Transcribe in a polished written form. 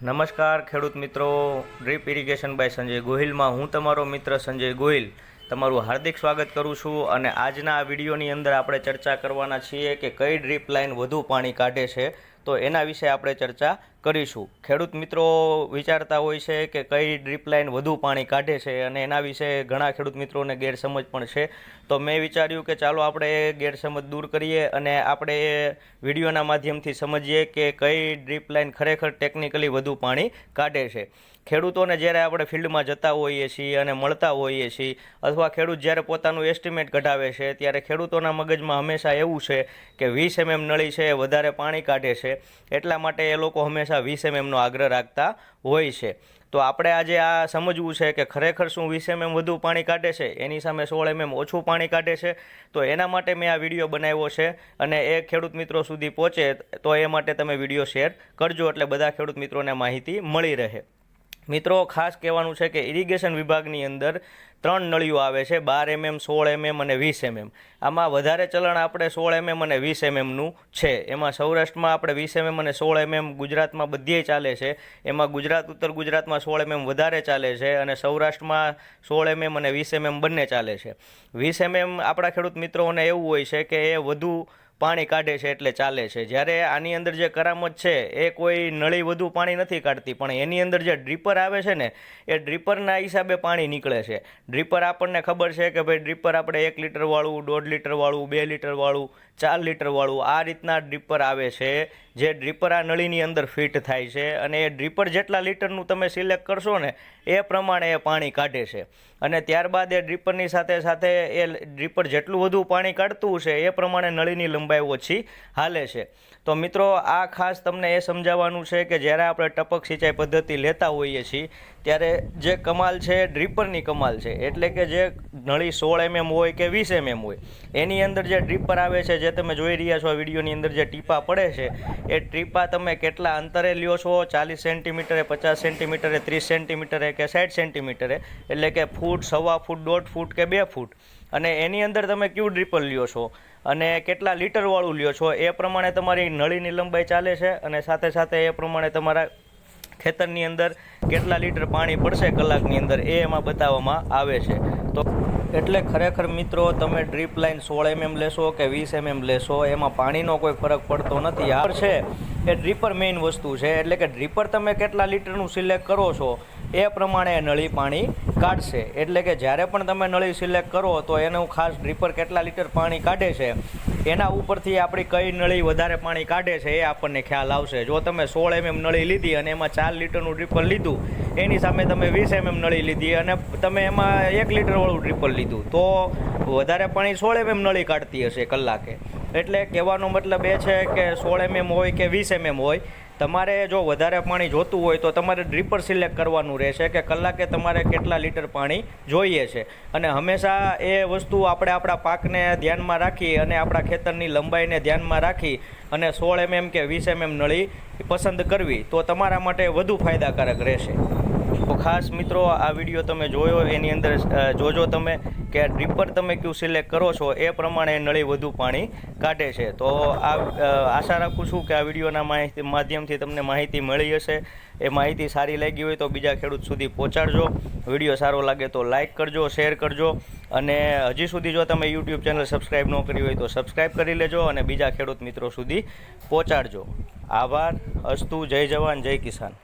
નમસ્કાર ખેડૂત મિત્રો, ડ્રીપ ઇરિગેશન બાય સંજય ગોહિલમાં હું તમારો મિત્ર સંજય ગોહિલ તમારું હાર્દિક સ્વાગત કરું છું. અને આજના આ વિડીયોની અંદર આપણે ચર્ચા કરવાના છીએ કે કઈ ડ્રીપ લાઇન વધુ પાણી કાઢે છે, તો એના વિશે આપણે ચર્ચા કરીશું. ખેડૂત મિત્રો વિચારતા હોય છે કે કઈ ડ્રીપ લાઇન વધુ પાણી કાઢે છે, અને એના વિશે ઘણા ખેડૂત મિત્રોને ગેરસમજ પણ છે. તો મેં વિચાર્યું કે ચાલો આપણે એ ગેરસમજ દૂર કરીએ અને આપણે એ વિડીયોના માધ્યમથી સમજીએ કે કઈ ડ્રીપ લાઇન ખરેખર ટેકનિકલી વધુ પાણી કાઢે છે. ખેડૂતોને જ્યારે આપણે ફિલ્ડમાં જતા હોઈએ છીએ અને મળતા હોઈએ છીએ, અથવા ખેડૂત જ્યારે પોતાનું એસ્ટિમેટ કઢાવે છે ત્યારે ખેડૂતોના મગજમાં હંમેશા એવું છે કે 20 mm નળી છે એ વધારે પાણી કાઢે છે, એટલા માટે એ લોકો હંમેશા 20 mmનો આગ્રહ રાખતા હોય છે. તો આપણે આજે આ સમજવું છે કે ખરેખર શું 20 mm વધુ પાણી કાઢે છે, એની સામે 16 mm ઓછું પાણી કાઢે છે. તો એના માટે મેં આ વિડીયો બનાવ્યો છે, અને એ ખેડૂત મિત્રો સુધી પહોંચે તો એ માટે તમે વિડીયો શેર કરજો, એટલે બધા ખેડૂત મિત્રોને માહિતી મળી રહે. મિત્રો, ખાસ કહેવાનું છે કે ઇરિગેશન વિભાગની અંદર 3 નળીઓ આવે છે, 12 mm, 16 mm અને 20 mm. આમાં વધારે ચલણ આપણે 16 mm અને 20 mmનું છે. એમાં સૌરાષ્ટ્રમાં આપણે 20 mm અને 16 mm, ગુજરાતમાં બધીએ ચાલે છે. એમાં ગુજરાત, ઉત્તર ગુજરાતમાં 16 mm વધારે ચાલે છે, અને સૌરાષ્ટ્રમાં 16 mm અને 20 mm બંને ચાલે છે. 20 mm આપણા ખેડૂત મિત્રોને એવું હોય છે કે એ વધુ પાણી કાઢે છે એટલે ચાલે છે, જ્યારે આની અંદર જે કરામત છે એ કોઈ નળી વધુ પાણી નથી કાઢતી, પણ એની અંદર જે ડ્રીપર આવે છે ને, એ ડ્રીપરના હિસાબે પાણી નીકળે છે. ડ્રીપર આપણને ખબર છે કે ભાઈ ડ્રીપર આપણે 1 લીટરવાળું, 1.5 લીટરવાળું, 2 લીટરવાળું, 4 લીટરવાળું, આ રીતના ડ્રીપર આવે છે, જે ડ્રીપર આ નળીની અંદર ફિટ થાય છે, અને એ ડ્રીપર જેટલા લીટરનું તમે સિલેક્ટ કરશો ને એ પ્રમાણે એ પાણી કાઢે છે. અને ત્યારબાદ એ ડ્રીપરની સાથે સાથે એ ડ્રીપર જેટલું વધુ પાણી કાઢતું છે એ પ્રમાણે નળીની લંબાઈ ઓછી હાલે છે. તો મિત્રો, આ ખાસ તમને એ સમજાવવાનું છે કે જ્યારે આપણે ટપક સિંચાઈ પદ્ધતિ લેતા હોઈએ છીએ ત્યારે જે કમાલ છે એ ડ્રીપરની કમાલ છે. એટલે કે જે નળી 16 mm હોય કે 20 mm હોય, એની અંદર જે ડ્રીપર આવે છે, જે તમે જોઈ રહ્યા છો આ વિડીયોની અંદર જે ટીપા પડે છે, એ ટીપા તમે કેટલા અંતરે લ્યો છો, 40 સેન્ટીમીટરે, 50 સેન્ટીમીટરે, 30 સેન્ટીમીટરે કે 60 સેન્ટીમીટરે, એટલે કે ફૂટ, 1.25 ફૂટ, 1.5 ફૂટ કે 2 ફૂટ, અને એની અંદર તમે કયું ડ્રીપર લ્યો છો અને કેટલા લીટરવાળું લ્યો છો, એ પ્રમાણે તમારી નળીની લંબાઈ ચાલે છે, અને સાથે સાથે એ પ્રમાણે તમારા ખેતરની અંદર કેટલા લીટર પાણી પડશે કલાકની અંદર એ એમાં બતાવવામાં આવે છે. તો એટલે ખરેખર મિત્રો, તમે ડ્રીપ લાઇન 16 mm લેશો કે 20 mm લેશો, એમાં પાણીનો કોઈ ફરક પડતો નથી. આ છે એ ડ્રીપર મેઇન વસ્તુ છે, એટલે કે ડ્રીપર તમે કેટલા લીટરનું સિલેક્ટ કરો છો એ પ્રમાણે નળી પાણી કાઢશે. એટલે કે જ્યારે પણ તમે નળી સિલેક્ટ કરો તો એનું ખાસ ડ્રીપર કેટલા લીટર પાણી કાઢે છે એના ઉપરથી આપણી કઈ નળી વધારે પાણી કાઢે છે એ આપણને ખ્યાલ આવશે. જો તમે 16 mm નળી લીધી અને એમાં 4 લીટરનું ડ્રીપર લીધું, એની સામે તમે 20 mm નળી લીધી અને તમે એમાં 1 લીટરવાળું ડ્રીપર લીધું, તો વધારે પાણી 16 mm નળી કાઢતી હશે કલાકે. એટલે કહેવાનો મતલબ એ છે કે 16 mm હોય કે 20 mm હોય, તમારે જો વધારે પાણી જોતું હોય તો તમારે ડ્રીપર સિલેક્ટ કરવાનું રહેશે કે કલાકે તમારે કેટલા લીટર પાણી જોઈએ છે. અને હંમેશા એ વસ્તુ આપણે આપણા પાકને ધ્યાનમાં રાખી અને આપણા ખેતરની લંબાઈને ધ્યાનમાં રાખી અને 16 mm કે 20 mm નળી પસંદ કરવી તો તમારા માટે વધુ ફાયદાકારક રહેશે. તો ખાસ મિત્રો, આ વિડીયો તમે જોયો એની અંદર જોજો તમે કે ડ્રીપર તમે કયું સિલેક્ટ કરો છો એ પ્રમાણે નળી વધુ પાણી કાઢે છે. તો આશા રાખું છું કે આ વિડીયોના માધ્યમથી તમને માહિતી મળી હશે. એ માહિતી સારી લાગી હોય તો બીજા ખેડૂત સુધી પહોંચાડજો. વિડીયો સારો લાગે તો લાઇક કરજો, શેર કરજો, અને હજી સુધી જો તમે યુટ્યુબ ચેનલ સબસ્ક્રાઈબ ન કરી હોય તો સબસ્ક્રાઈબ કરી લેજો અને બીજા ખેડૂત મિત્રો સુધી પહોંચાડજો. આભાર. અસ્તુ. જય જવાન, જય કિસાન.